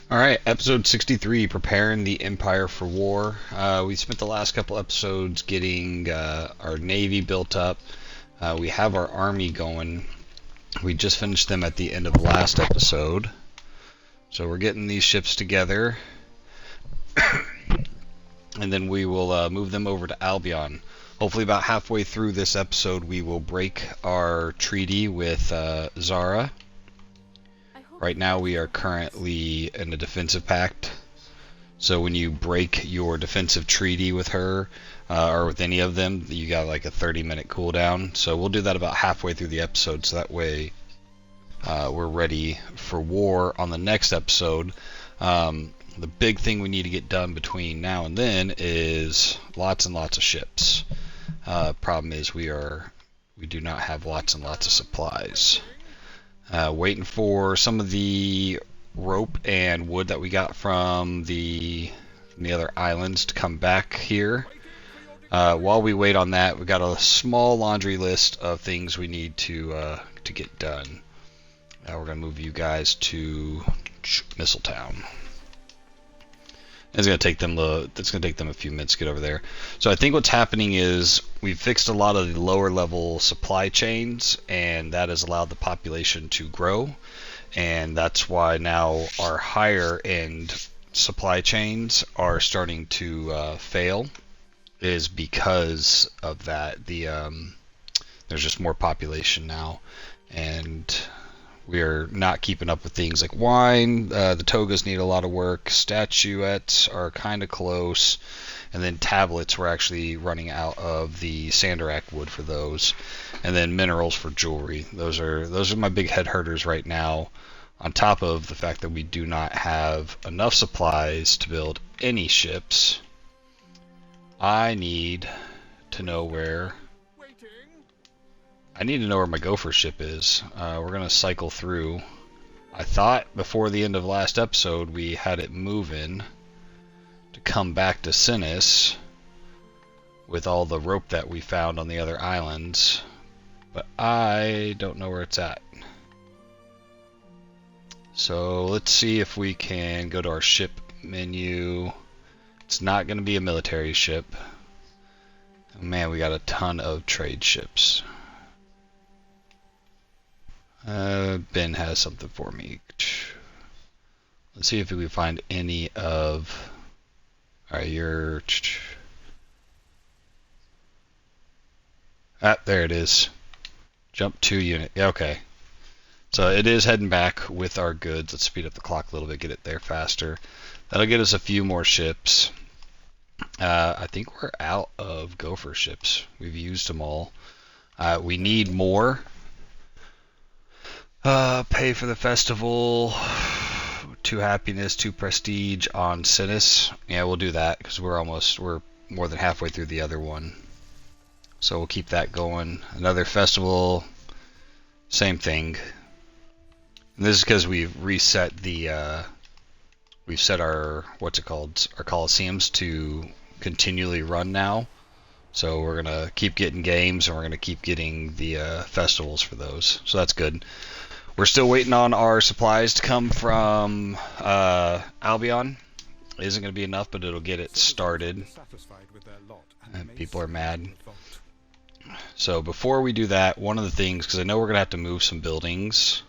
All right, episode 63, preparing the Empire for war. We spent the last couple episodes getting our navy built up. We have our army going. We just finished them at the end of last episode. So we're getting these ships together, and then we will move them over to Albion. Hopefully, about halfway through this episode, we will break our treaty with Zara. Right now, we are currently in a defensive pact. So when you break your defensive treaty with her, or with any of them, you got like a 30-minute cooldown. So we'll do that about halfway through the episode, so that way we're ready for war on the next episode. The big thing we need to get done between now and then is lots and lots of ships. Problem is we do not have lots and lots of supplies. Waiting for some of the rope and wood that we got from the other islands to come back here. While we wait on that, we got a small laundry list of things we need to get done. We're gonna move you guys to Mistletown. It's gonna take them a few minutes to get over there. So I think what's happening is we've fixed a lot of the lower level supply chains, and that has allowed the population to grow. And that's why now our higher end supply chains are starting to fail, is because of that. There's just more population now, and we're not keeping up with things like wine. The togas need a lot of work. Statuettes are kind of close, and then tablets, we're actually running out of the sandarak wood for those, and then minerals for jewelry. Those are my big head hurters right now. On top of the fact that we do not have enough supplies to build any ships, I need to know where my gopher ship is. We're gonna cycle through. I thought before the end of last episode we had it moving to come back to Cinis with all the rope that we found on the other islands, but I don't know where it's at. So let's see if we can go to our ship menu. It's not going to be a military ship. Man, we got a ton of trade ships. Ben has something for me. Let's see if we can find any of... Alright, you're... Ah, there it is. Jump 2 unit. Yeah, okay. So it is heading back with our goods. Let's speed up the clock a little bit, get it there faster. That'll get us a few more ships. I think we're out of gopher ships. We've used them all. We need more. Pay for the festival. 2 happiness, 2 prestige on Cinis. Yeah, we'll do that because we're more than halfway through the other one. So we'll keep that going. Another festival, same thing. And this is because we've reset we've set our our coliseums to continually run now. So we're gonna keep getting games, and we're gonna keep getting the festivals for those. So that's good. We're still waiting on our supplies to come from Albion. It isn't gonna be enough, but it'll get it started. People are mad. So before we do that, one of the things, because I know we're gonna have to move some buildings,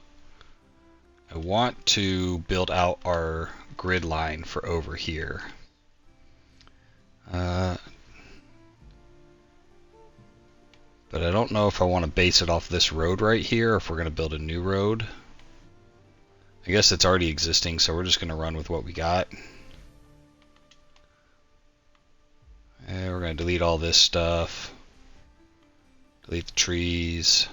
I want to build out our grid line for over here. But I don't know if I want to base it off this road right here, or if we're going to build a new road. I guess it's already existing, so we're just going to run with what we got. And we're going to delete all this stuff. Delete the trees.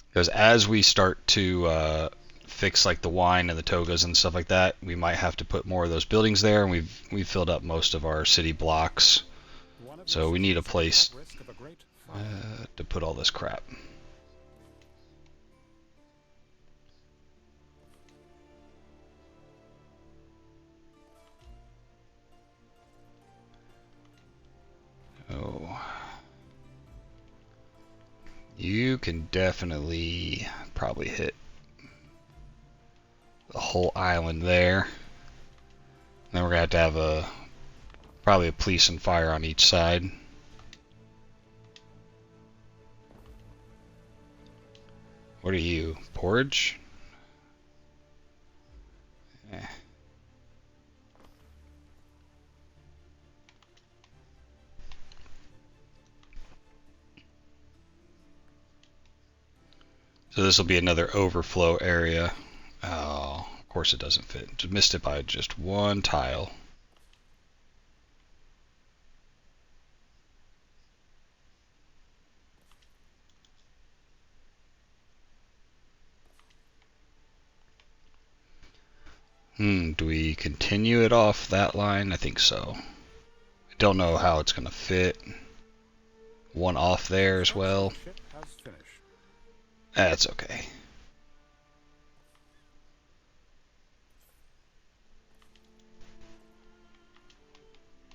Because as we start to fix like the wine and the togas and stuff like that, we might have to put more of those buildings there, and we've filled up most of our city blocks. So we need a place to put all this crap. Oh. You can definitely probably hit the whole island there. Then we're gonna have probably a police and fire on each side. What are you? Porridge? Eh. So this will be another overflow area. Oh, of course it doesn't fit. Just missed it by just one tile. Do we continue it off that line? I think so. I don't know how it's going to fit. One off there as well. That's okay.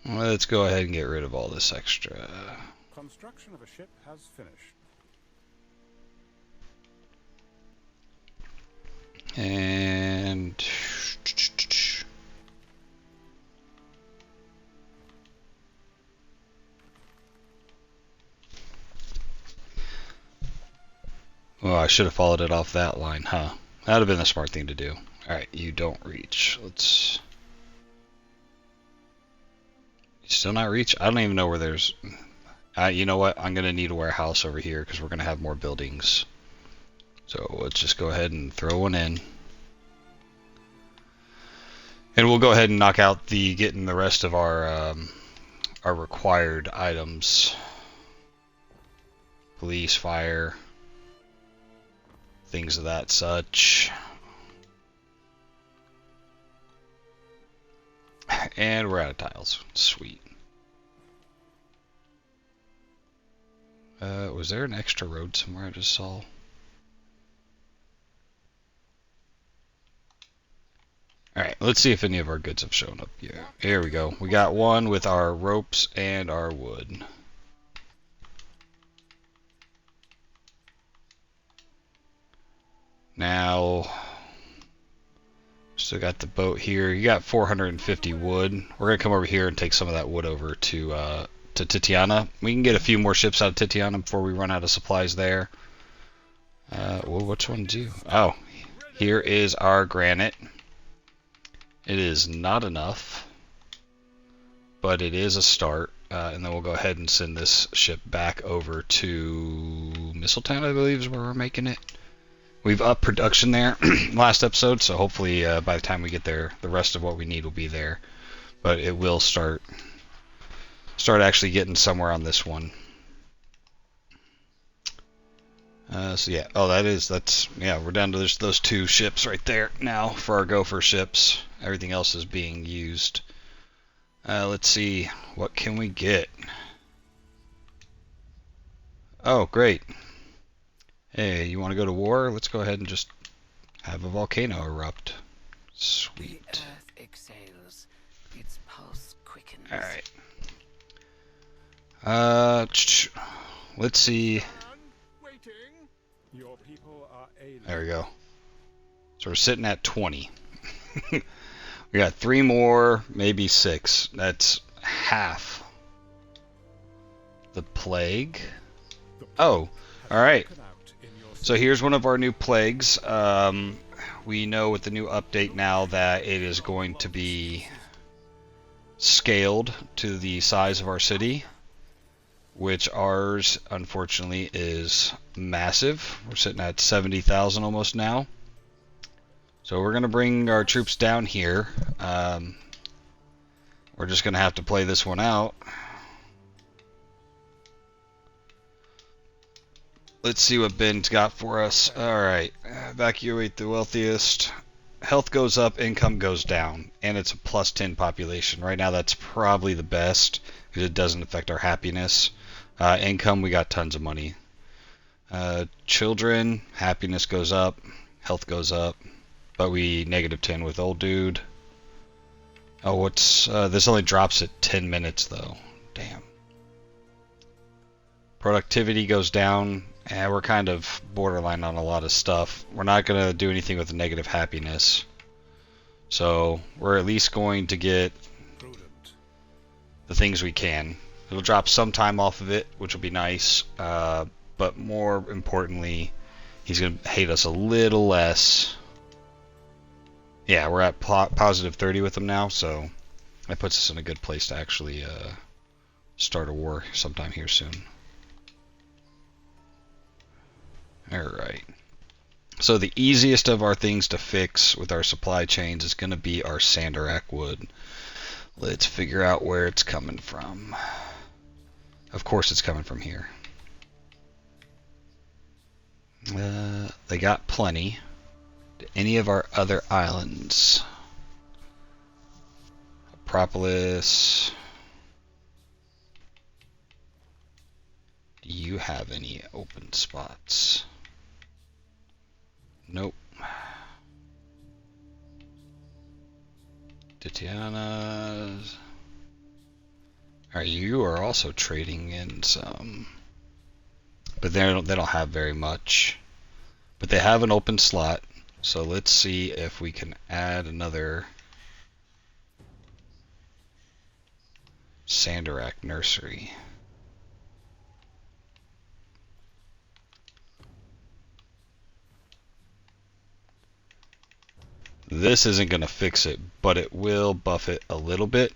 Let's go ahead and get rid of all this extra. Construction of a ship has finished. And well, I should have followed it off that line, huh? That would have been the smart thing to do. Alright, you don't reach. Let's... You still not reach? I don't even know where there's... you know what? I'm going to need a warehouse over here because we're going to have more buildings. So let's just go ahead and throw one in. And we'll go ahead and knock out getting the rest of our required items. Police, fire, things of that such. And we're out of tiles. Sweet. Was there an extra road somewhere I just saw? Alright, let's see if any of our goods have shown up here. Here we go. We got one with our ropes and our wood. Now, still got the boat here. You got 450 wood. We're going to come over here and take some of that wood over to Titiana. We can get a few more ships out of Titiana before we run out of supplies there. Well, which one do? Oh, here is our granite. It is not enough, but it is a start. And then we'll go ahead and send this ship back over to Mistletown, I believe is where we're making it. We've upped production there last episode, so hopefully by the time we get there, the rest of what we need will be there. But it will start actually getting somewhere on this one. So yeah, oh yeah, we're down to those two ships right there now for our gopher ships. Everything else is being used. Let's see, what can we get? Oh, great. Hey, you want to go to war? Let's go ahead and just have a volcano erupt. Sweet. The earth exhales, its pulse quickens. Alright. Let's see. There we go. So we're sitting at 20. We got 3 more, maybe 6. That's half the plague. Oh, alright. So here's one of our new plagues. We know with the new update now that it is going to be scaled to the size of our city, which ours, unfortunately, is massive. We're sitting at 70,000 almost now. So we're going to bring our troops down here. We're just going to have to play this one out. Let's see what Ben's got for us. Alright, evacuate the wealthiest. Health goes up, income goes down, and it's a plus 10 population. Right now that's probably the best, because it doesn't affect our happiness. Income, we got tons of money. Children, happiness goes up, health goes up, but we negative 10 with old dude. Oh, what's this only drops at 10 minutes though. Damn. Productivity goes down, and we're kind of borderline on a lot of stuff. We're not gonna do anything with the negative happiness. So we're at least going to get Prudent. the things we can. It'll drop some time off of it, which will be nice. But more importantly, he's going to hate us a little less. Yeah, we're at positive 30 with him now, so that puts us in a good place to actually start a war sometime here soon. Alright. So the easiest of our things to fix with our supply chains is going to be our Sandarak wood. Let's figure out where it's coming from. Of course it's coming from here. They got plenty. Any of our other islands? Propolis. Do you have any open spots? Nope. Titiana's. Alright, you are also trading in some. But they don't have very much. But they have an open slot. So let's see if we can add another Sandarak nursery. This isn't going to fix it, but it will buff it a little bit.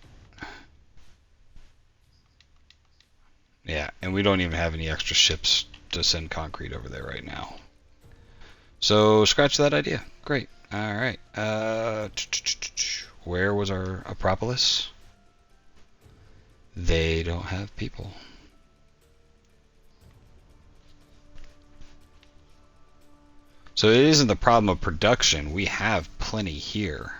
Yeah, and we don't even have any extra ships to send concrete over there right now. So scratch that idea. Great. Alright. Where was our Acropolis? They don't have people. So it isn't the problem of production. We have plenty here.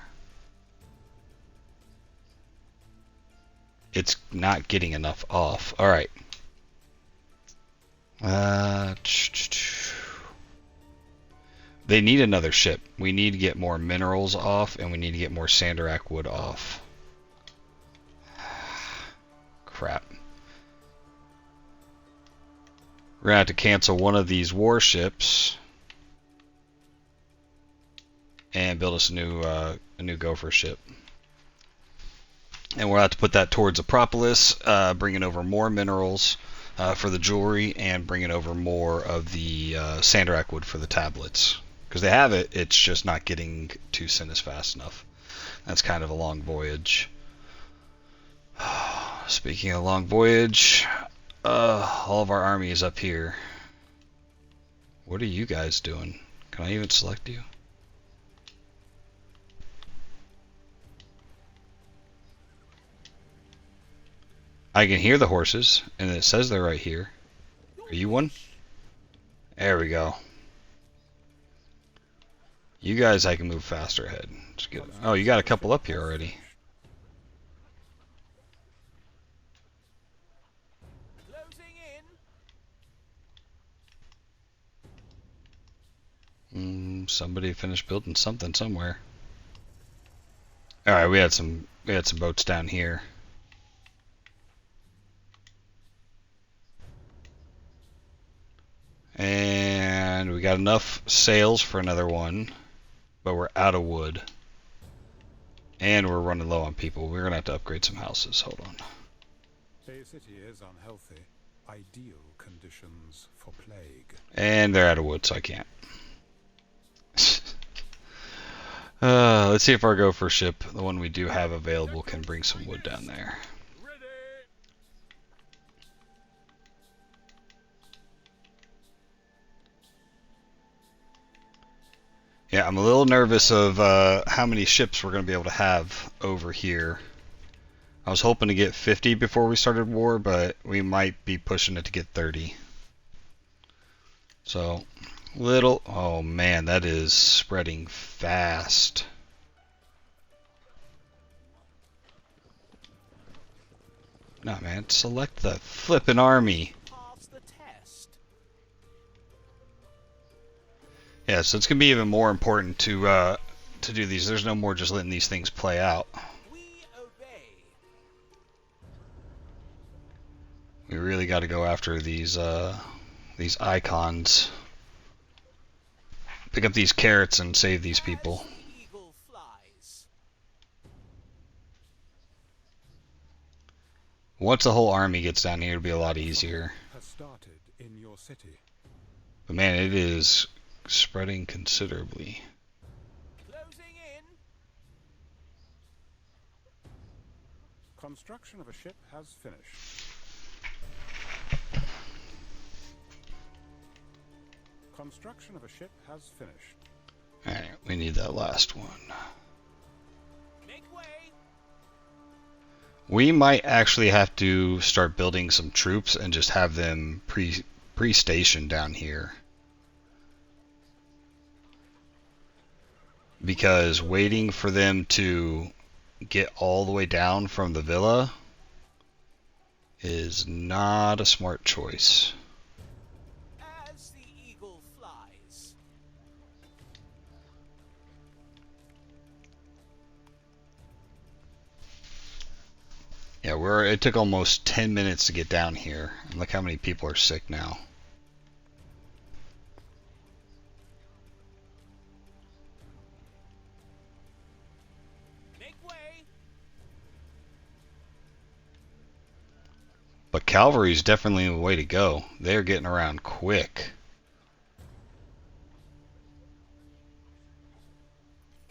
It's not getting enough off. Alright. They need another ship. We need to get more minerals off, and we need to get more Sandarak wood off. Crap. We're gonna have to cancel one of these warships and build us a new Gopher ship. And we'll have to put that towards Acropolis, bringing over more minerals for the jewelry, and bringing over more of the Sandarak wood for the tablets. Because they have it, it's just not getting to Cinis fast enough. That's kind of a long voyage. Speaking of long voyage, all of our army is up here. What are you guys doing? Can I even select you? I can hear the horses, and it says they're right here. Are you one? There we go. You guys, I can move faster ahead. Just get, oh, you got a couple up here already. Somebody finished building something somewhere. All right, we had some boats down here. And we got enough sails for another one, but we're out of wood. And we're running low on people. We're gonna have to upgrade some houses. Hold on. Bay City is unhealthy. Ideal conditions for plague. And they're out of wood, so I can't. Let's see if our Gopher ship, the one we do have available, can bring some wood down there. Yeah, I'm a little nervous of how many ships we're going to be able to have over here. I was hoping to get 50 before we started war, but we might be pushing it to get 30. So, oh man, that is spreading fast. No, man, select the flippin' army. Yeah, so it's gonna be even more important to do these. There's no more just letting these things play out. We really got to go after these icons. Pick up these carrots and save these people. Once the whole army gets down here, it'll be a lot easier. Has started in your city. But man, it is spreading considerably. Closing in. Construction of a ship has finished. Construction of a ship has finished. Alright, we need that last one. Make way. We might actually have to start building some troops and just have them pre-stationed down here. Because waiting for them to get all the way down from the villa is not a smart choice. As the eagle flies. Yeah, it took almost 10 minutes to get down here. And look how many people are sick now. Make way. But cavalry's definitely the way to go. They're getting around quick.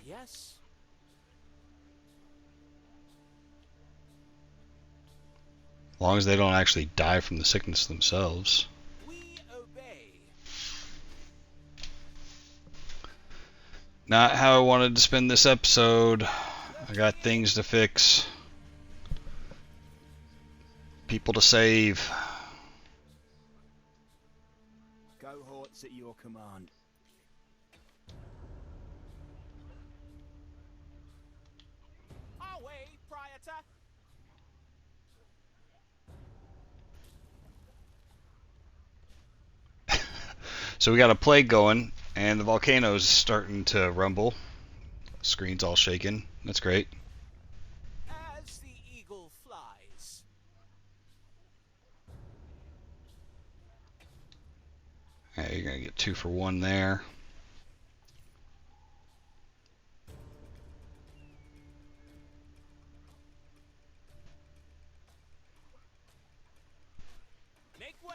Yes. As long as they don't actually die from the sickness themselves. We obey. Not how I wanted to spend this episode. I got things to fix. People to save. Cohorts at your command. Our way, Priator. So we got a plague going, and the volcano's starting to rumble. Screen's all shaking. That's great. As the eagle flies. You're gonna get 2 for 1 there. Make way.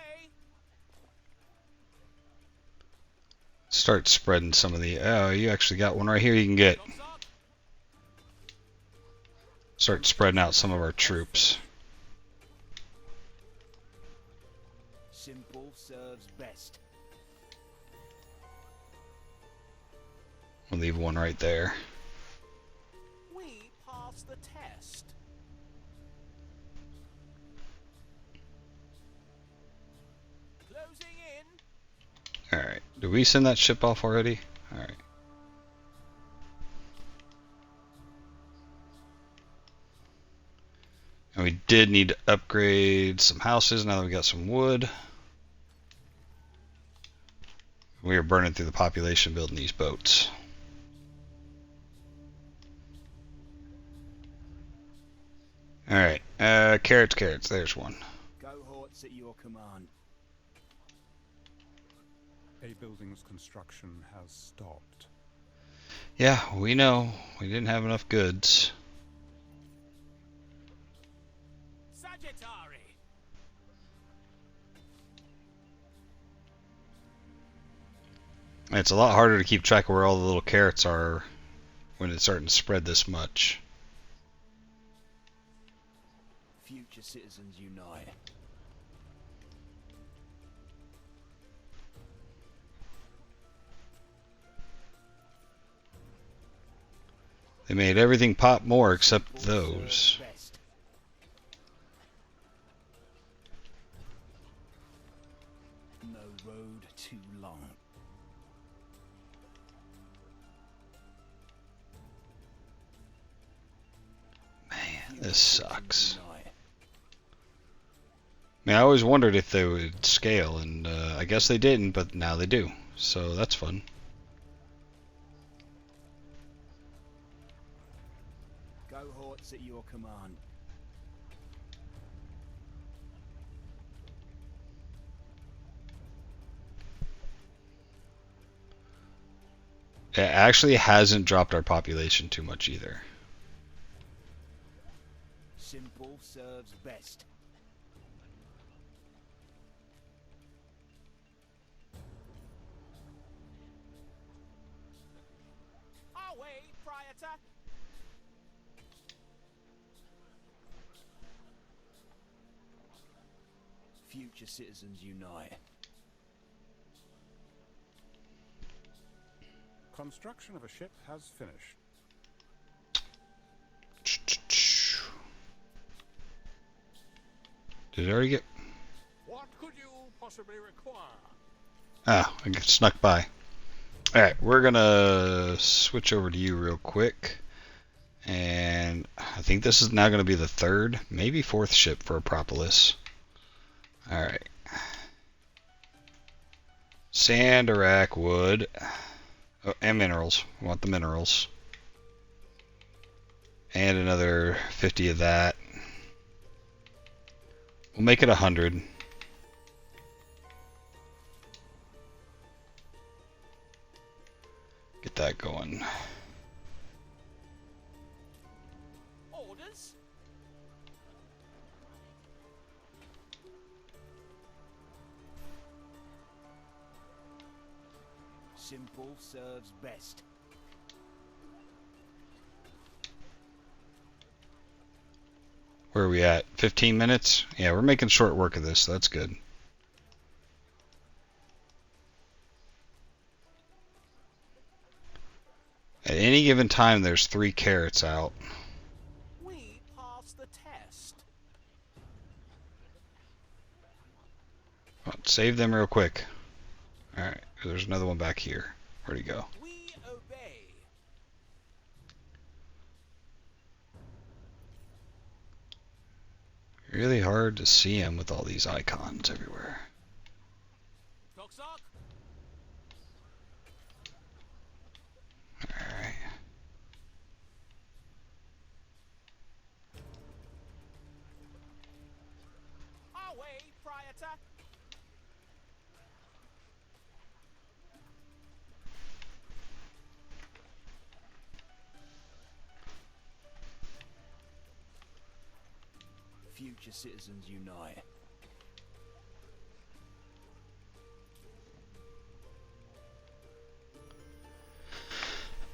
Start spreading some of the... Oh, you actually got one right here you can get. Shots up. Start spreading out some of our troops. Simple serves best. We'll leave one right there. We pass the test. Closing in. Alright. Did we send that ship off already? Alright. And we did need to upgrade some houses now that we got some wood. We are burning through the population building these boats. Alright, carrots, there's one. Cohorts at your command. A building's construction has stopped. Yeah, we know. We didn't have enough goods. Sagittari. It's a lot harder to keep track of where all the little carrots are when it's starting to spread this much. Future citizens unite. They made everything pop more except those. Best. No road too long. Man, this sucks. Unite. I mean, I always wondered if they would scale, and I guess they didn't, but now they do. So that's fun. Cohorts at your command. It actually hasn't dropped our population too much either. Simple serves best. Future citizens unite. Construction of a ship has finished. Did it already get... What could you possibly require? Ah, I got snuck by. Alright, we're gonna switch over to you real quick. And I think this is now going to be the third, maybe fourth ship for Acropolis. Alright. Sand, Iraq, wood. Oh, and minerals. We want the minerals. And another 50 of that. We'll make it 100. Get that going. Orders? Simple serves best. Where are we at? 15 minutes? Yeah, we're making short work of this, so that's good. At any given time, there's 3 carrots out. We pass the test. Oh, save them real quick. Alright, there's another one back here. Where'd he go? We obey. Really hard to see him with all these icons everywhere. Toxoc? Alright. Our way, Priator. Future citizens unite.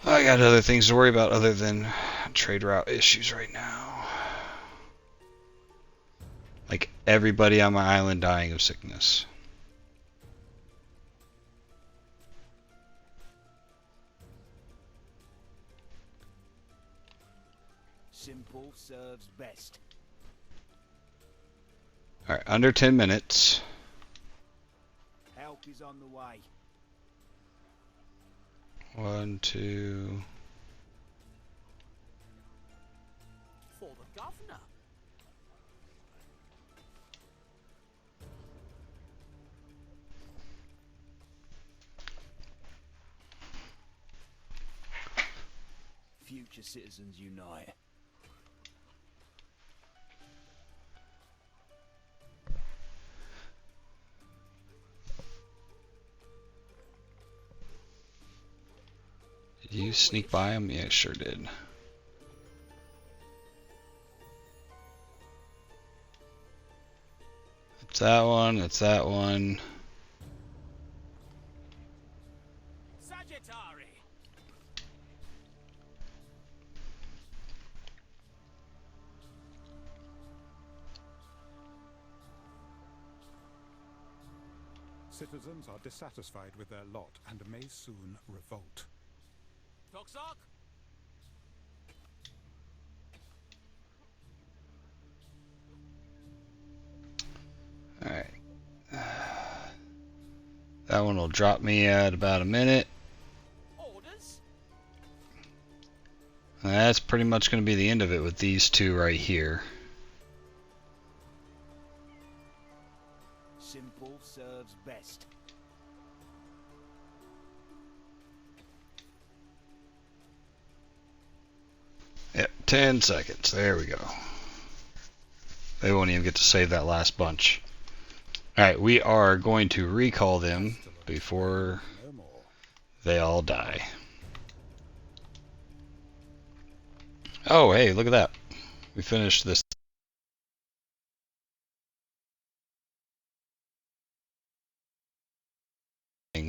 I got other things to worry about other than trade route issues right now. Like everybody on my island dying of sickness. Simple serves best. Alright, under 10 minutes. Help is on the way. 1, 2... For the governor. Future citizens unite. Did you sneak by him? Yeah, sure did. It's that one, it's that one. Sagittari. Citizens are dissatisfied with their lot and may soon revolt. Toxoc? Alright. That one will drop me at about a minute. Orders? And that's pretty much going to be the end of it with these two right here. Simple serves best. Yep, 10 seconds. There we go. They won't even get to save that last bunch. Alright, we are going to recall them before No more. they all die. Oh, hey, look at that. We finished this.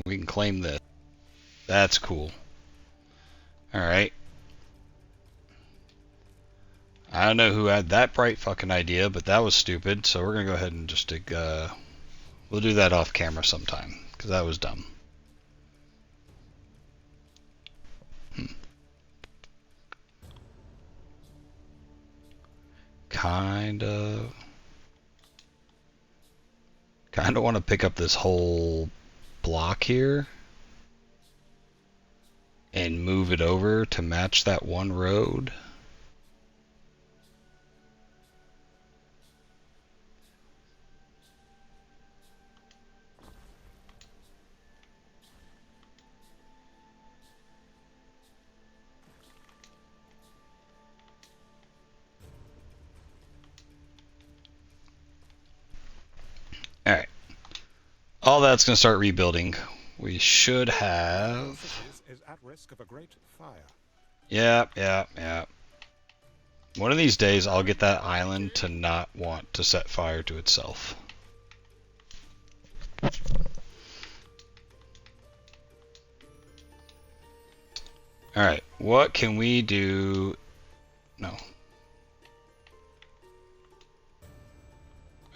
We can claim this. That's cool. Alright. I don't know who had that bright fucking idea, but that was stupid. So we're gonna go ahead and just dig. We'll do that off camera sometime because that was dumb. Kind of want to pick up this whole block here and move it over to match that one road. Alright. All that's going to start rebuilding. We should have... Is at risk of a great fire. Yeah. One of these days I'll get that island to not want to set fire to itself. Alright, what can we do? No.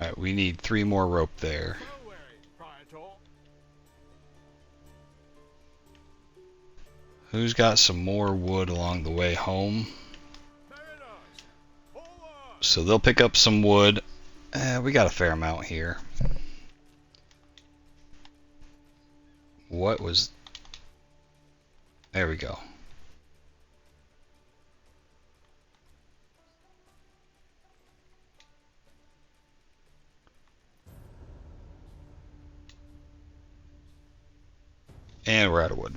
Alright, we need 3 more rope there. Who's got some more wood along the way home? So they'll pick up some wood. We got a fair amount here. What was... There we go. And we're out of wood.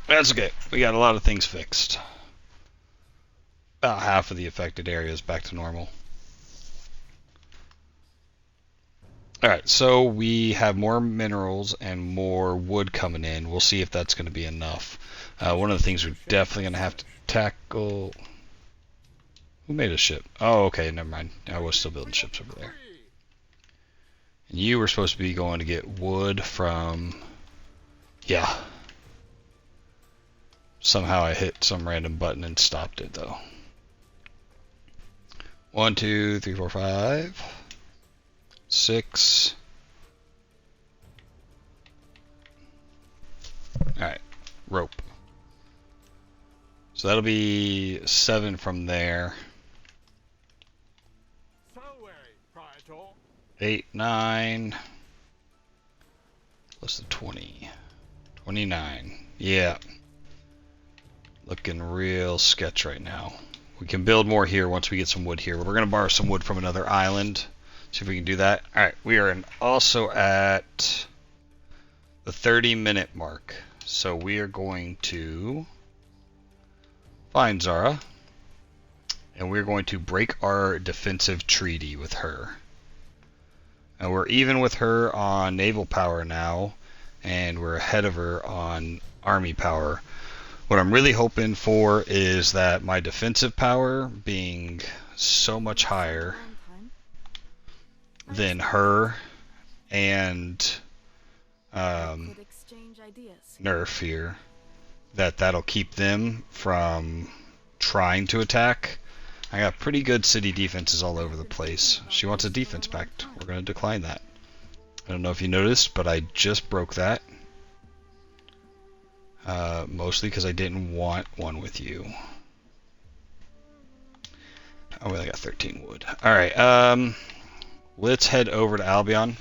That's okay. We got a lot of things fixed. About half of the affected area is back to normal. Alright, so we have more minerals and more wood coming in. We'll see if that's going to be enough. One of the things we're definitely going to have to tackle... Who made a ship? Oh, okay, never mind. I was still building ships over there. And you were supposed to be going to get wood from... Yeah. Somehow I hit some random button and stopped it, though. 1, 2, 3, 4, 5, 6. Alright, rope. So that'll be 7 from there. 8, 9. Plus the 20. 29. Yeah. Looking real sketch right now. We can build more here once we get some wood here. We're going to borrow some wood from another island. See if we can do that. Alright, we are also at the 30-minute mark. So we are going to find Zara. And we're going to break our defensive treaty with her. And we're even with her on naval power now. And we're ahead of her on army power. What I'm really hoping for is that my defensive power being so much higher than her and Nerf here, that'll keep them from trying to attack. I got pretty good city defenses all over the place. She wants a defense pact. We're going to decline that. I don't know if you noticed, but I just broke that. Mostly because I didn't want one with you. Oh, we only got 13 wood. Alright, let's head over to Albion.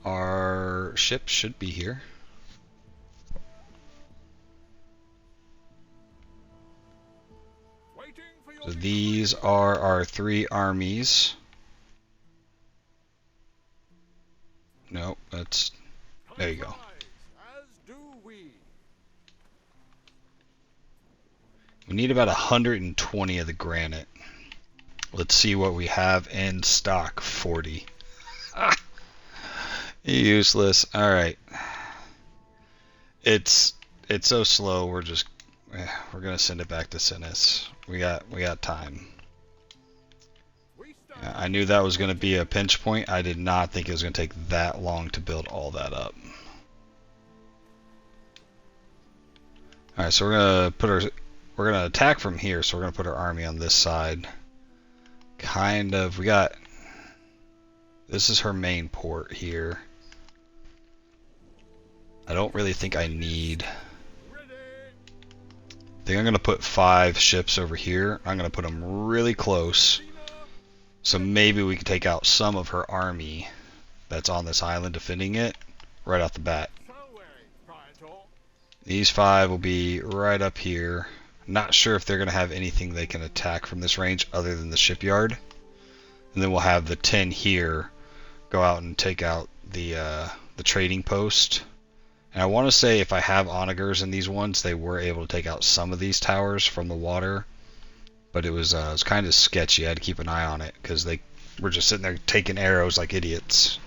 Our ship should be here. So these are our 3 armies. Nope, that's... There you go. We need about 120 of the granite. Let's see what we have in stock. 40. Useless. Alright. It's so slow, we're gonna send it back to Cinis. We got time. I knew that was gonna be a pinch point. I did not think it was gonna take that long to build all that up. All right, so we're gonna attack from here. So we're gonna put our army on this side. Kind of. This is her main port here. I don't really think I need. I think I'm gonna put 5 ships over here. I'm gonna put them really close. So maybe we can take out some of her army that's on this island defending it right off the bat. These 5 will be right up here. Not sure if they're going to have anything they can attack from this range other than the shipyard. And then we'll have the 10 here go out and take out the trading post. And I want to say if I have onagers in these ones, they were able to take out some of these towers from the water. But it was kind of sketchy. I had to keep an eye on it because they were just sitting there taking arrows like idiots.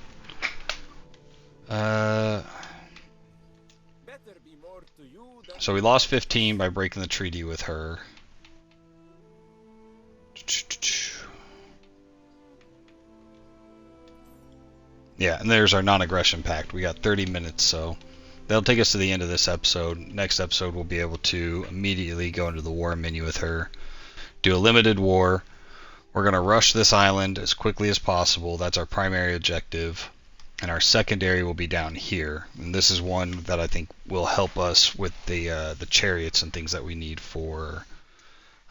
So we lost 15 by breaking the treaty with her. Yeah, and there's our non-aggression pact. We got 30 minutes, so that'll take us to the end of this episode. Next episode, we'll be able to immediately go into the war menu with her, do a limited war. We're going to rush this island as quickly as possible. That's our primary objective. And our secondary will be down here. And this is one that I think will help us with the chariots and things that we need for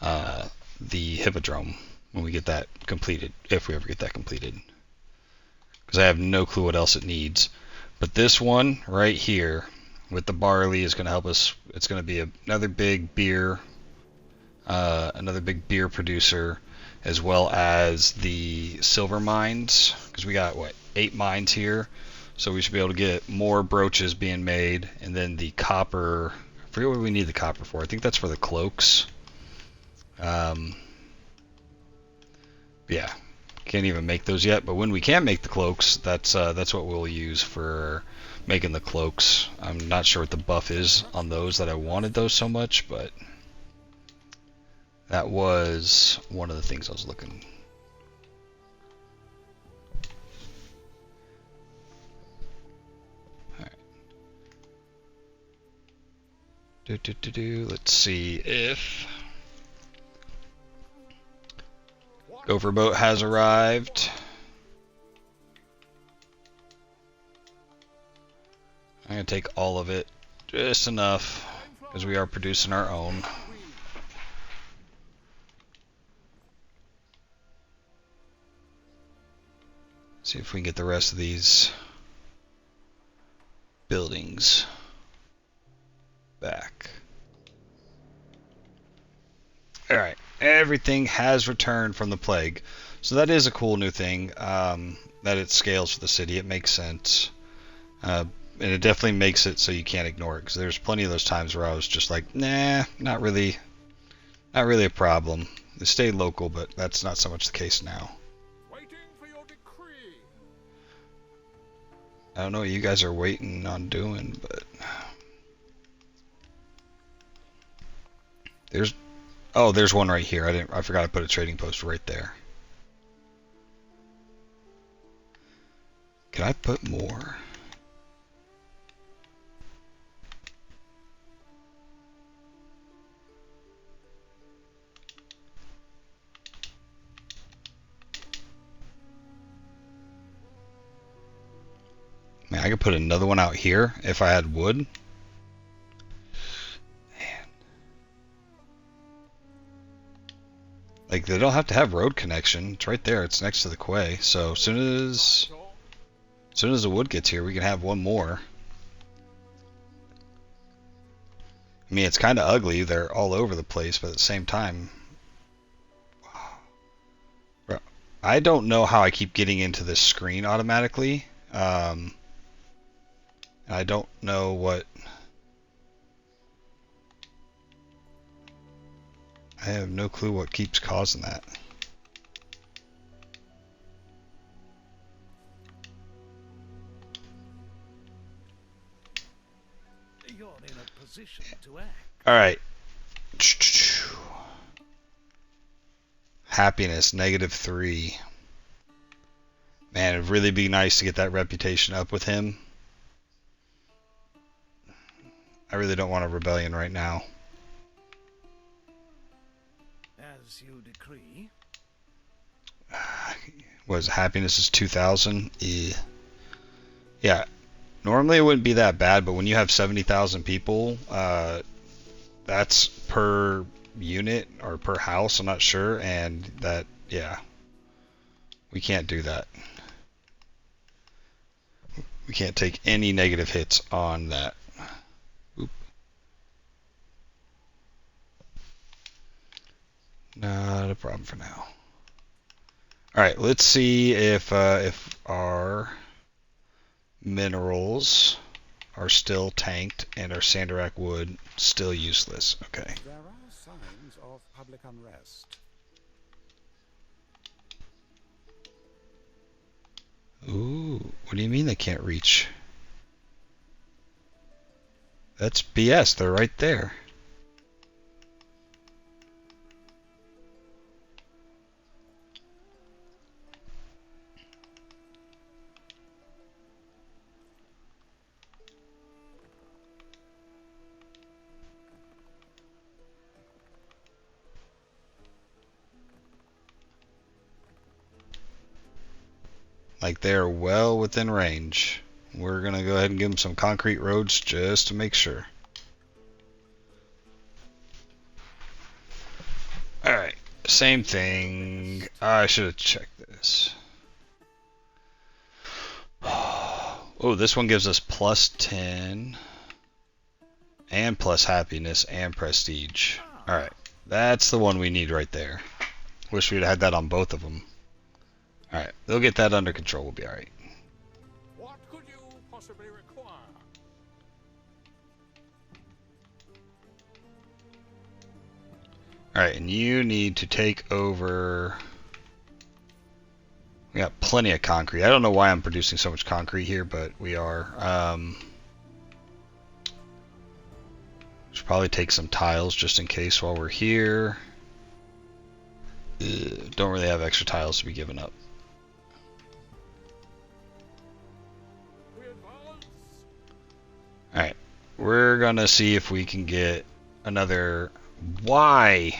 the Hippodrome when we get that completed, if we ever get that completed. Because I have no clue what else it needs. But this one right here with the barley is going to help us. It's going to be another big beer producer, as well as the silver mines, because we got, what, 8 mines here, so we should be able to get more brooches being made. And then the copper, I forget what we need the copper for. I think that's for the cloaks. Yeah, can't even make those yet, but when we can make the cloaks, that's what we'll use for making the cloaks. I'm not sure what the buff is on those that I wanted those so much, but that was one of the things I was looking. Alright. Let's see if Gopher Boat has arrived. I'm going to take all of it, just enough, because we are producing our own. See if we can get the rest of these buildings back. Alright, everything has returned from the plague. So that is a cool new thing, that it scales for the city. It makes sense. And it definitely makes it so you can't ignore it, because there's plenty of those times where I was just like, nah, not really a problem. They stay local, but that's not so much the case now. I don't know what you guys are waiting on doing, but there's one right here. I forgot to put a trading post right there. Can I put more? Man, I could put another one out here if I had wood. Man. Like, they don't have to have road connection. It's right there. It's next to the quay. So as soon as the wood gets here, we can have one more. I mean, it's kind of ugly. They're all over the place, but at the same time, I don't know how I keep getting into this screen automatically. I don't know what. I have no clue what keeps causing that. You're in a position to act. All right. Happiness, -3. Man, it'd really be nice to get that reputation up with him. I really don't want a rebellion right now. As you decree. Was happiness is 2,000? Yeah. Normally it wouldn't be that bad, but when you have 70,000 people, that's per unit or per house, I'm not sure, and that, yeah. We can't do that. We can't take any negative hits on that. Oop. Not a problem for now. Alright, let's see if our minerals are still tanked and our Sandorak wood still useless. Okay. There are signs of public unrest. Ooh, what do you mean they can't reach? That's BS, they're right there. Like they're well within range. We're gonna go ahead and give them some concrete roads just to make sure. Alright, same thing. I should have checked this. Oh, this one gives us plus 10 and plus happiness and prestige. Alright, that's the one we need right there. Wish we'd had that on both of them. Alright, they'll get that under control. We'll be alright. What could you possibly require? Alright, and you need to take over... We got plenty of concrete. I don't know why I'm producing so much concrete here, but we are. Should probably take some tiles just in case while we're here. Don't really have extra tiles to be given up. Alright, we're gonna see if we can get another... Why?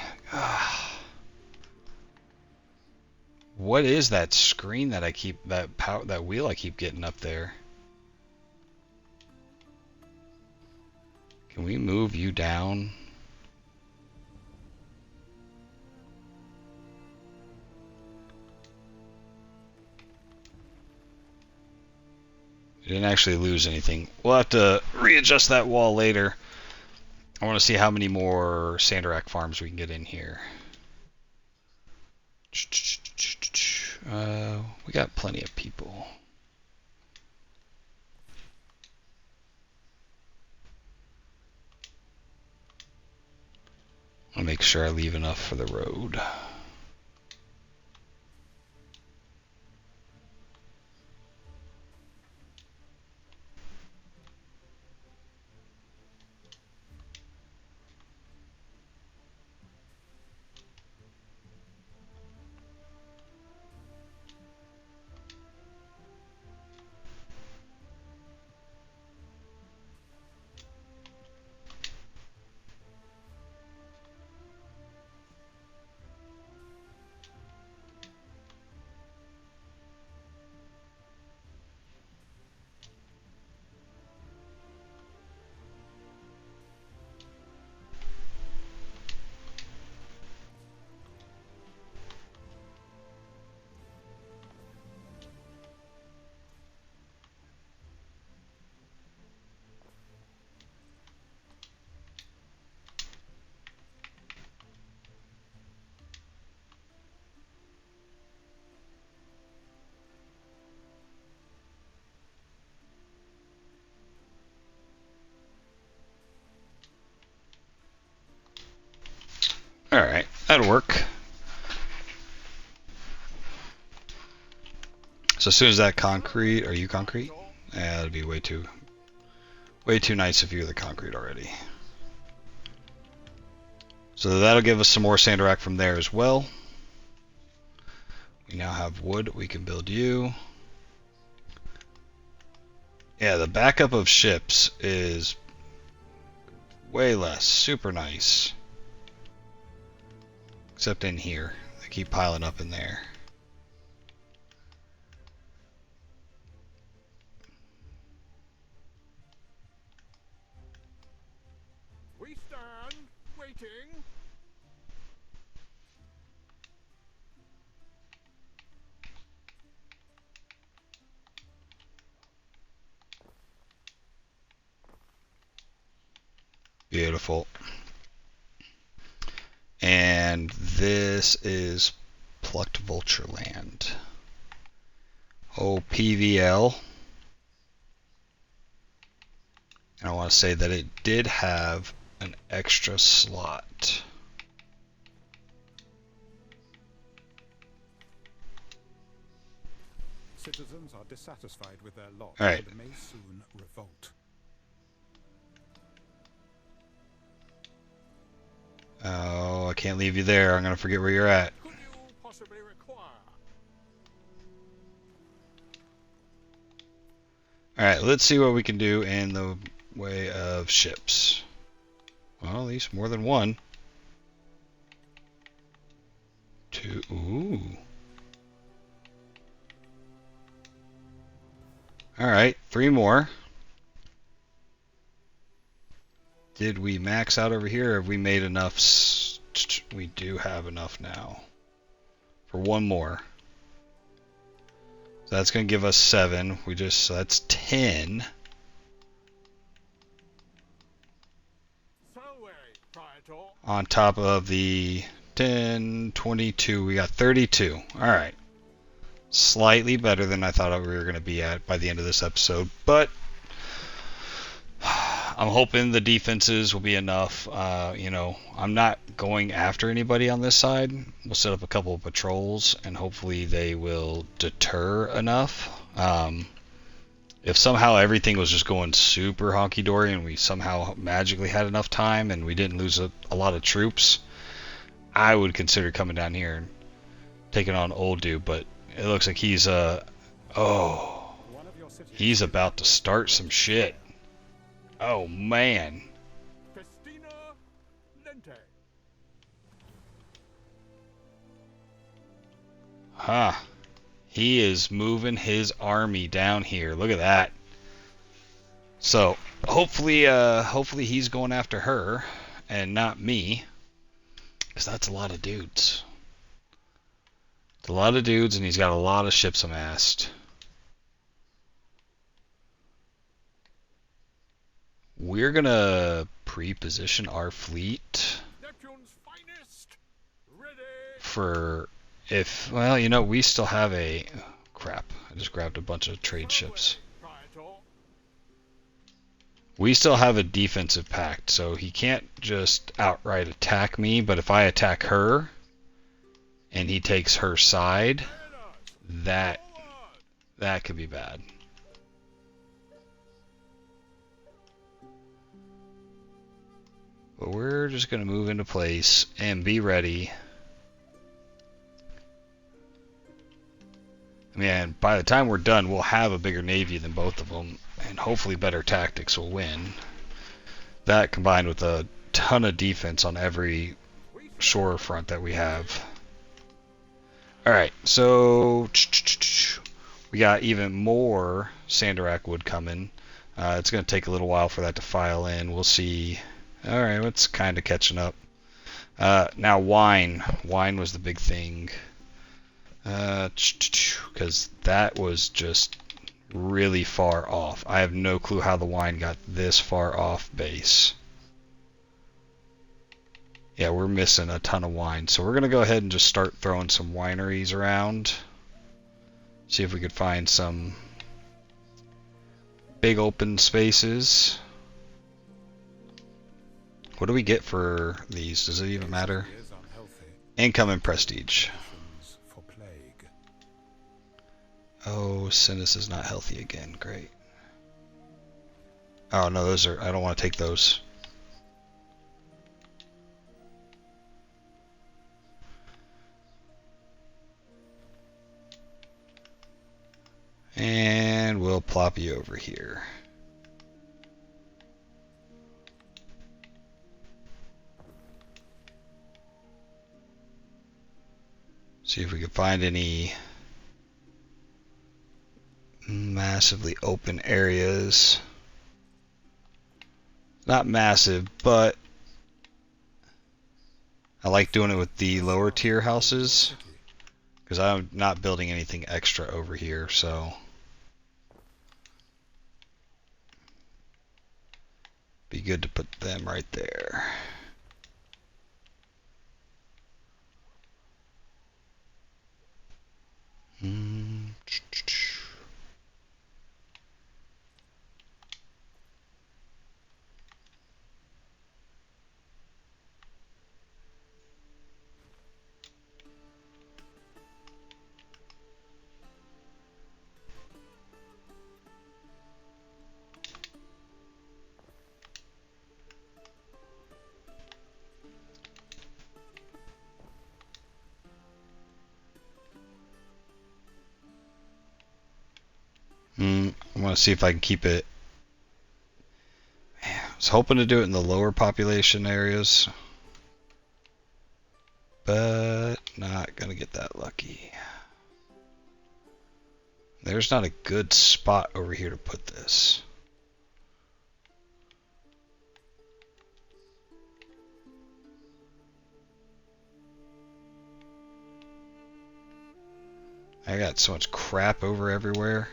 What is that screen that I keep, that wheel I keep getting up there? Can we move you down? We didn't actually lose anything. We'll have to readjust that wall later. I want to see how many more Sandorak farms we can get in here. We got plenty of people. I'll make sure I leave enough for the road. Alright, that'll work. So as soon as that concrete, are you concrete? Yeah, that'd be way too nice if you're the concrete already. So that'll give us some more Sandorak from there as well. We now have wood, we can build you. Yeah, the backup of ships is way less, super nice. Except in here. They keep piling up in there. We stand, waiting. Beautiful. And this is Plucked Vulture Land. Oh, PVL. And I want to say that it did have an extra slot. Citizens are dissatisfied with their lot All right. and may soon revolt. Oh, I can't leave you there. I'm going to forget where you're at. Could you possibly require? Alright, let's see what we can do in the way of ships. Well, at least more than one. Two. Ooh. Alright, 3 more. Did we max out over here, or have we made enough? We do have enough now. For 1 more. So that's going to give us 7. So that's 10. On top of the 10, 22, we got 32. Alright. Slightly better than I thought we were going to be at by the end of this episode, but I'm hoping the defenses will be enough. I'm not going after anybody on this side. We'll set up a couple of patrols, and hopefully they will deter enough. If somehow everything was just going super honky-dory and we somehow magically had enough time and we didn't lose a lot of troops, I would consider coming down here and taking on old dude, but it looks like he's he's about to start some shit. Oh man. Huh. He is moving his army down here. Look at that. So hopefully he's going after her and not me, because that's a lot of dudes. It's a lot of dudes, and he's got a lot of ships amassed. We're gonna pre-position our fleet for if, well, we still have a, oh, crap, I just grabbed a bunch of trade ships. We still have a defensive pact, so he can't just outright attack me, but if I attack her and he takes her side, that could be bad. But we're just going to move into place and be ready. I mean, by the time we're done, we'll have a bigger navy than both of them, and hopefully better tactics will win. That combined with a ton of defense on every shore front that we have. Alright, so we got even more Sandorak wood coming. It's going to take a little while for that to file in. We'll see. Alright, it's kind of catching up. Now wine. Wine was the big thing. Because that was just really far off. I have no clue how the wine got this far off base. Yeah, we're missing a ton of wine. So we're going to go ahead and just start throwing some wineries around. See if we could find some big open spaces. What do we get for these? Does it even matter? Income and prestige. Oh, Cinis is not healthy again. Great. Oh, no, those are... I don't want to take those. And we'll plop you over here. See if we can find any massively open areas. Not massive, but I like doing it with the lower tier houses because I'm not building anything extra over here, so be good to put them right there. I want to see if I can keep it. Man, I was hoping to do it in the lower population areas, but not gonna get that lucky. There's not a good spot over here to put this. I got so much crap over everywhere.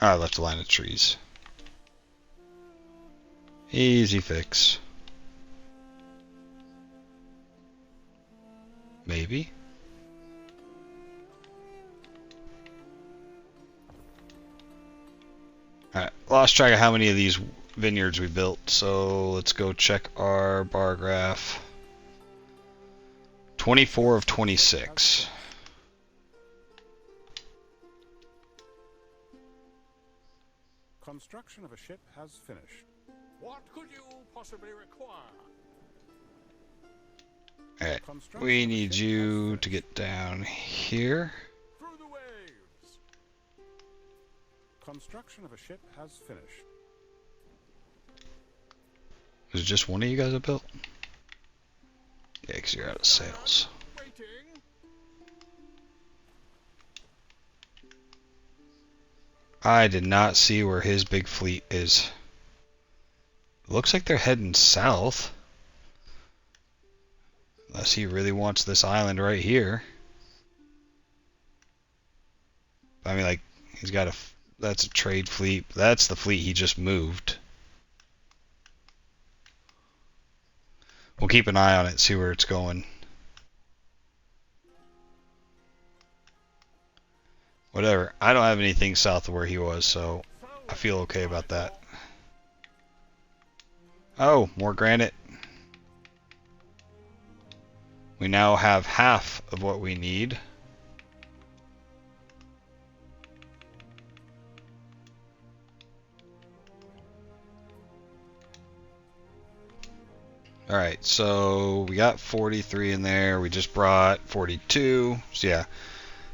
I left a line of trees. Easy fix. Maybe. Alright, lost track of how many of these vineyards we built, so let's go check our bar graph. 24 of 26. Construction of a ship has finished. What could you possibly require? Alright, we need you to get down here. Through the waves. Construction of a ship has finished. Was it just one of you guys that built? Yeah, because you're out of sales. Waiting. I did not see where his big fleet is. Looks like they're heading south. Unless he really wants this island right here. I mean, like, he's got a... That's a trade fleet. That's the fleet he just moved. We'll keep an eye on it, see where it's going. Whatever. I don't have anything south of where he was, so I feel okay about that. Oh, more granite. We now have half of what we need. Alright, so we got 43 in there. We just brought 42. So yeah,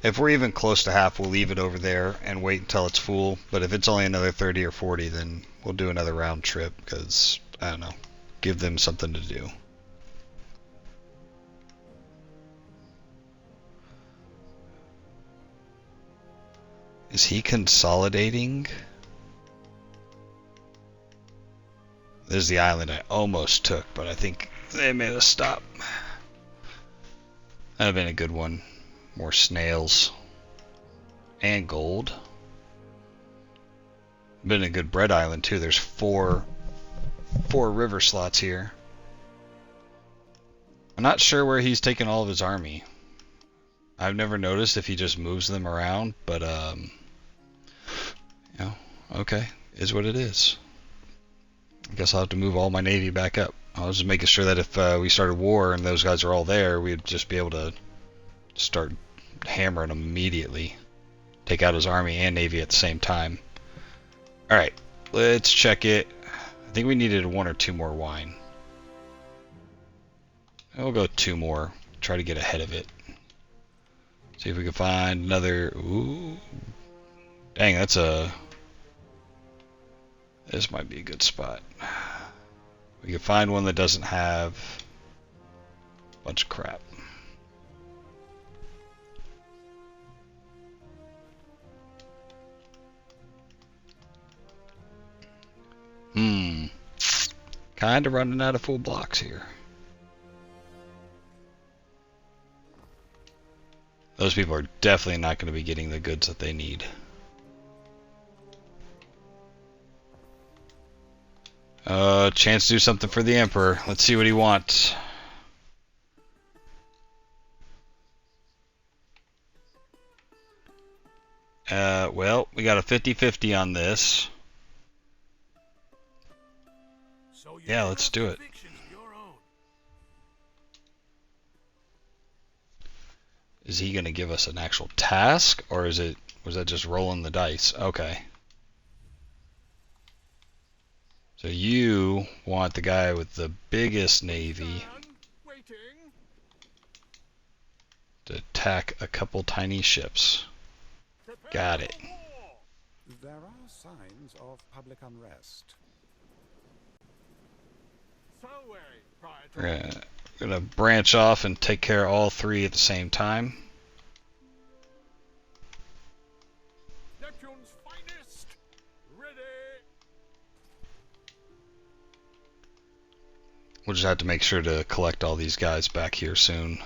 if we're even close to half, we'll leave it over there and wait until it's full. But if it's only another 30 or 40, then we'll do another round trip because, I don't know, give them something to do. Is he consolidating? This is the island I almost took, but I think they made us stop. That'd have been a good one. More snails. And gold. Been a good bread island too. There's four river slots here. I'm not sure where he's taken all of his army. I've never noticed if he just moves them around, but you know, okay, is what it is. I guess I'll have to move all my navy back up. I was just making sure that if we started war and those guys are all there, we'd just be able to start hammering them immediately. take out his army and navy at the same time. Alright, let's check it. I think we needed 1 or 2 more wine. We'll go 2 more. Try to get ahead of it. See if we can find another... Ooh. Dang, that's a... This might be a good spot. We can find one that doesn't have a bunch of crap. Kinda running out of full blocks here. Those people are definitely not going to be getting the goods that they need. Chance to do something for the Emperor. Let's see what he wants. Well, we got a 50-50 on this. So Yeah, let's do it. Is he gonna give us an actual task, or was that just rolling the dice? Okay. So you want the guy with the biggest navy to attack a couple tiny ships. Got it. There are signs of public unrest. We're gonna branch off and take care of all 3 at the same time. Neptune's finest, ready. We'll just have to make sure to collect all these guys back here soon.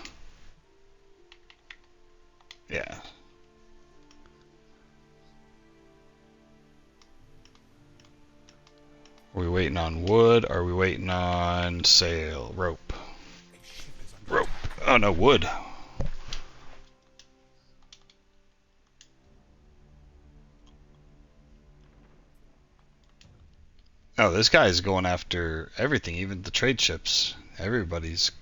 Yeah. Are we waiting on wood? Or are we waiting on sail? Rope. Rope. Oh no, wood. Oh, this guy is going after everything, even the trade ships. Everybody's...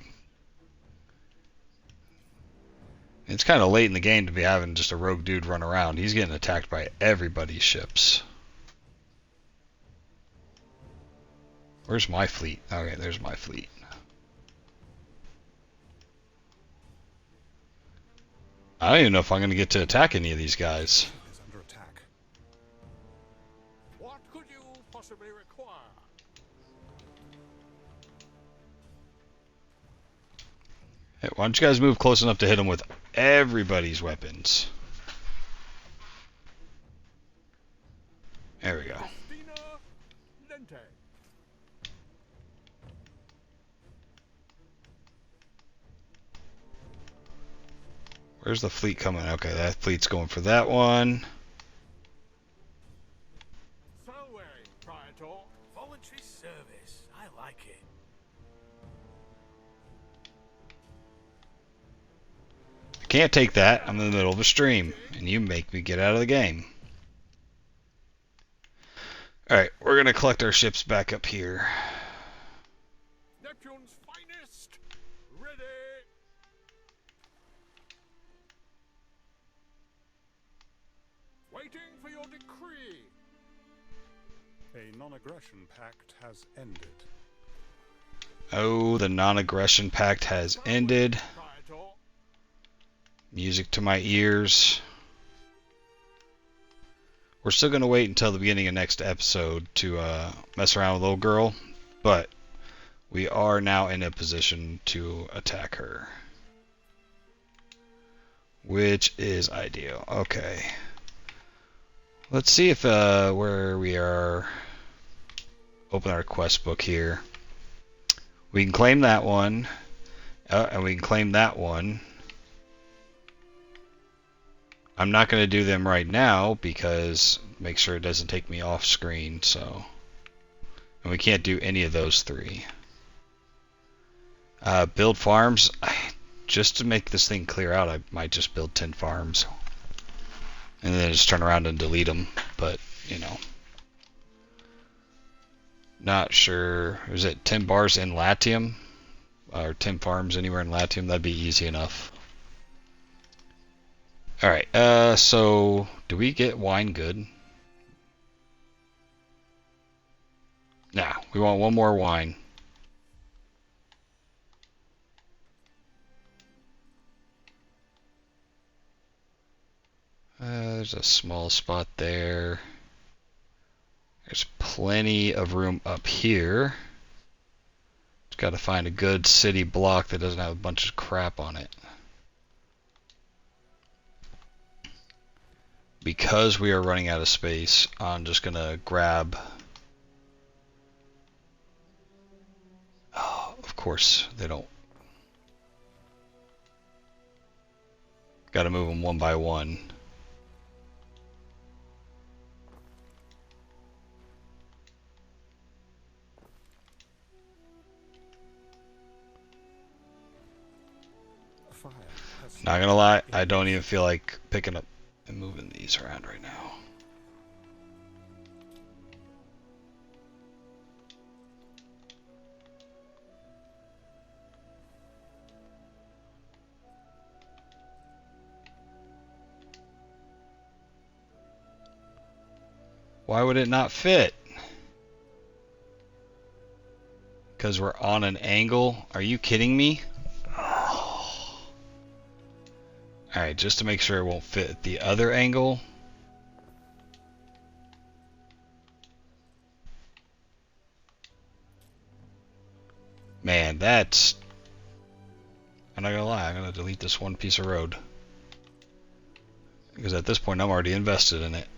It's kind of late in the game to be having just a rogue dude run around. He's getting attacked by everybody's ships. Where's my fleet? Okay, there's my fleet. I don't even know if I'm going to get to attack any of these guys. Is under attack. What could you possibly require? Hey, why don't you guys move close enough to hit him with everybody's weapons? There we go. Lente. Where's the fleet coming? Okay, that fleet's going for that one. Salve, Praetor. Voluntary service. I like it. I can't take that. I'm in the middle of a stream, and you make me get out of the game. Alright, we're going to collect our ships back up here. Neptune's finest, ready. Waiting for your decree. A non-aggression pact has ended. Oh, the non-aggression pact has ended. Praetor. Music to my ears. We're still going to wait until the beginning of next episode to mess around with little girl, but we are now in a position to attack her, which is ideal. Okay. Let's see if where we are. Open our quest book here. We can claim that one, and we can claim that one. I'm not going to do them right now because make sure it doesn't take me off screen. So, and we can't do any of those 3. Build farms. Just to make this thing clear out, I might just build 10 farms. And then just turn around and delete them. But, you know. Not sure. Was it 10 bars in Latium? Or 10 farms anywhere in Latium? That'd be easy enough. Alright, so do we get wine good? Nah, we want one more wine. There's a small spot there. There's plenty of room up here. Just got to find a good city block that doesn't have a bunch of crap on it. Because we are running out of space, I'm just going to grab... Oh, of course, they don't. Got to move them one by one. Fire has Not gonna lie, I don't even feel like picking up and moving these around right now. Why would it not fit? Because we're on an angle? Are you kidding me? Alright, just to make sure it won't fit at the other angle. Man, that's... I'm not gonna lie, I'm gonna delete this one piece of road. Because at this point I'm already invested in it.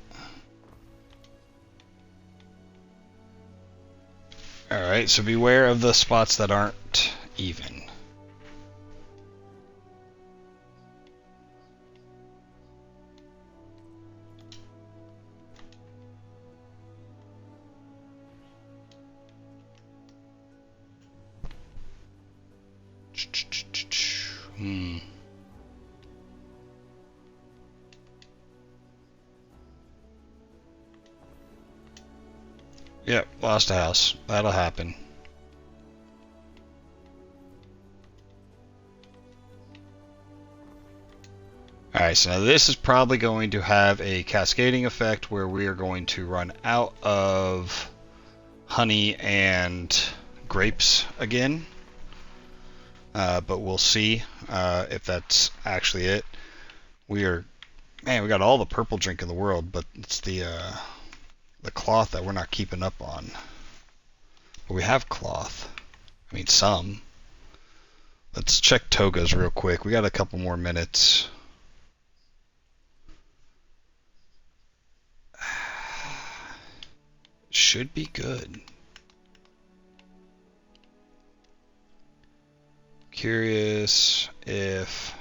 Alright, so beware of the spots that aren't even. Yep, lost a house. That'll happen. Alright, so now this is probably going to have a cascading effect where we are going to run out of honey and grapes again. But we'll see if that's actually it. Man, we got all the purple drink in the world, but it's the cloth that we're not keeping up on. But we have cloth. I mean, some. Let's check togas real quick. We got a couple more minutes. Should be good. Curious if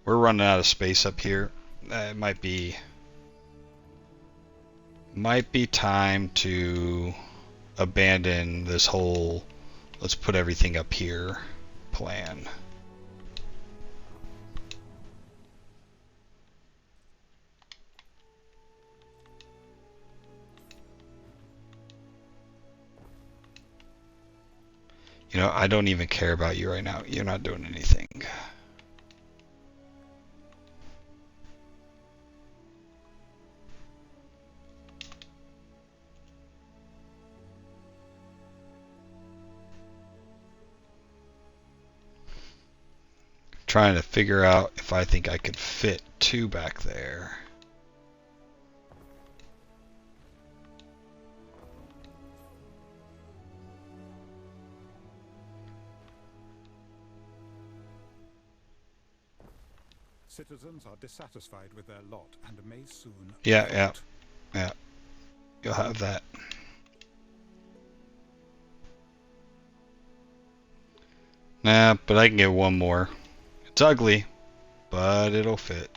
we're running out of space up here. It might be time to abandon this whole let's put everything up here plan. You know, I don't even care about you right now. You're not doing anything. Trying to figure out if I think I could fit two back there. Citizens are dissatisfied with their lot and may soon Yeah. You'll have that. Nah, but I can get one more. It's ugly, but it'll fit.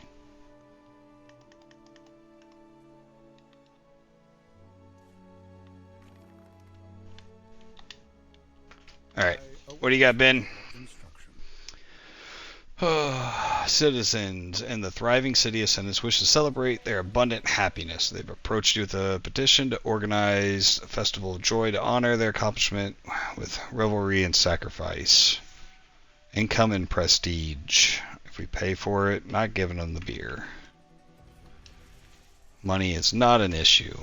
Alright, what do you got, Ben? Citizens in the thriving city of Cinis wish to celebrate their abundant happiness. They've approached you with a petition to organize a festival of joy to honor their accomplishment with revelry and sacrifice. Income and prestige. If we pay for it. Not giving them the beer. Money is not an issue.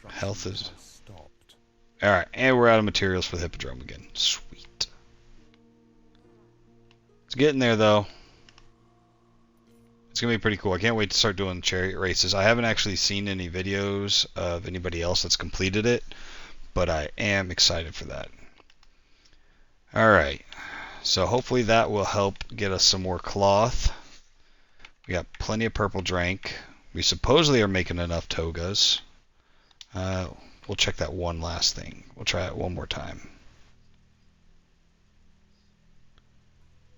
Health is... Alright, and we're out of materials for the Hippodrome again. Sweet. It's getting there, though. It's going to be pretty cool. I can't wait to start doing chariot races. I haven't actually seen any videos of anybody else that's completed it, but I am excited for that. Alright, so hopefully that will help get us some more cloth. We got plenty of purple drank. We supposedly are making enough togas. We'll check that one last thing. We'll try it one more time.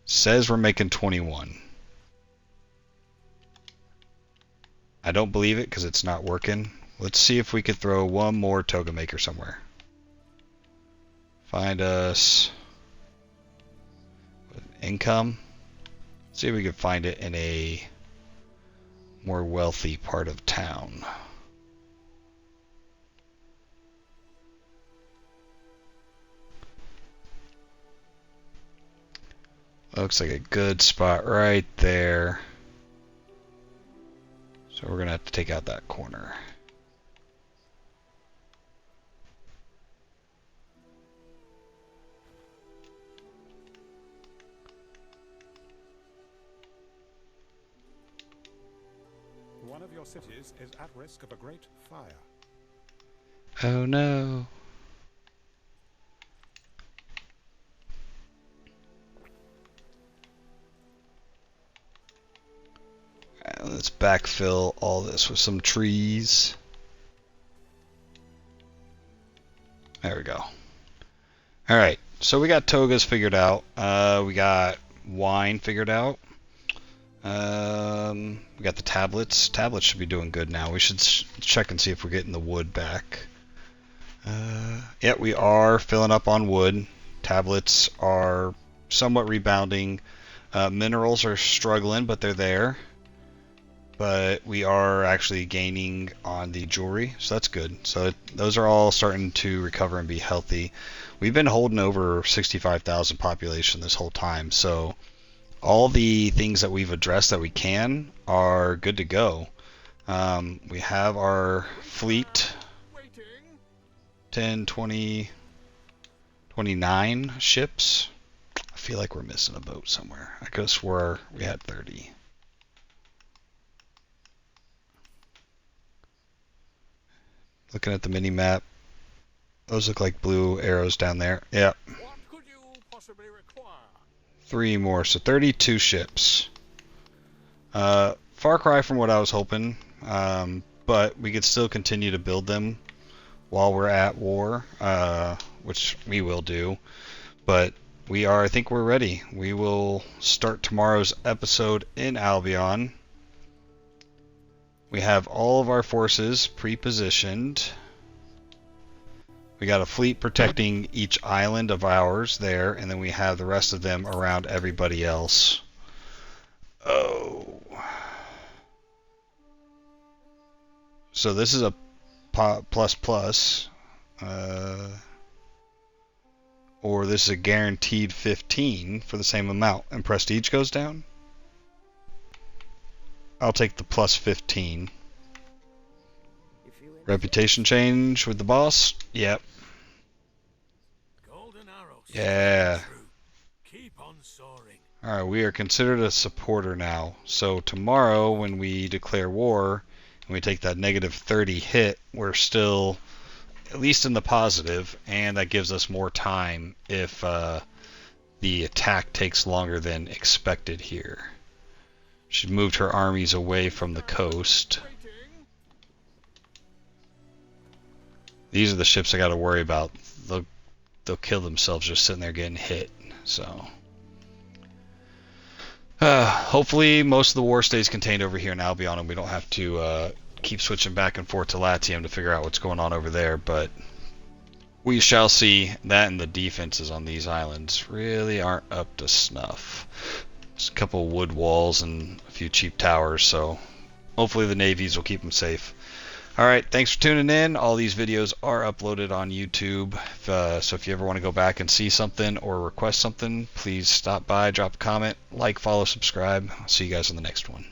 Says we're making 21. I don't believe it because it's not working. Let's see if we could throw one more toga maker somewhere. Find us income. See if we can find it in a more wealthy part of town. Looks like a good spot right there. So we're gonna have to take out that corner. One of your cities is at risk of a great fire. Oh no. Let's backfill all this with some trees. There we go. Alright, so we got togas figured out. We got wine figured out. We got the tablets. Tablets should be doing good now. We should check and see if we're getting the wood back. Yeah, we are filling up on wood. Tablets are somewhat rebounding. Minerals are struggling, but they're there. But we are actually gaining on the jewelry, so that's good. So those are all starting to recover and be healthy. We've been holding over 65,000 population this whole time, so all the things that we've addressed that we can are good to go. We have our fleet, 10, 20, 29 ships. I feel like we're missing a boat somewhere. I could have swore we had 30. Looking at the mini map, those look like blue arrows down there. Yep. What could you possibly require? 3 more, so 32 ships. Far cry from what I was hoping, but we could still continue to build them while we're at war, which we will do. But I think we're ready. We will start tomorrow's episode in Albion. We have all of our forces pre-positioned. We got a fleet protecting each island of ours there, and then we have the rest of them around everybody else. Oh. So this is a plus plus. Or this is a guaranteed 15 for the same amount. And prestige goes down? I'll take the plus 15. Reputation change with the boss? Yep. Golden arrows. Yeah. Keep on soaring. Alright, we are considered a supporter now. So tomorrow when we declare war and we take that negative 30 hit, we're still at least in the positive, and that gives us more time if the attack takes longer than expected here. She moved her armies away from the coast. These are the ships I got to worry about. They'll kill themselves just sitting there getting hit. So hopefully most of the war stays contained over here in Albion, and we don't have to keep switching back and forth to Latium to figure out what's going on over there. But we shall see. That, and the defenses on these islands really aren't up to snuff. Just a couple wood walls and a few cheap towers, so hopefully the navies will keep them safe. Alright, thanks for tuning in. All these videos are uploaded on YouTube. So if you ever want to go back and see something or request something, please stop by, drop a comment, like, follow, subscribe. I'll see you guys on the next one.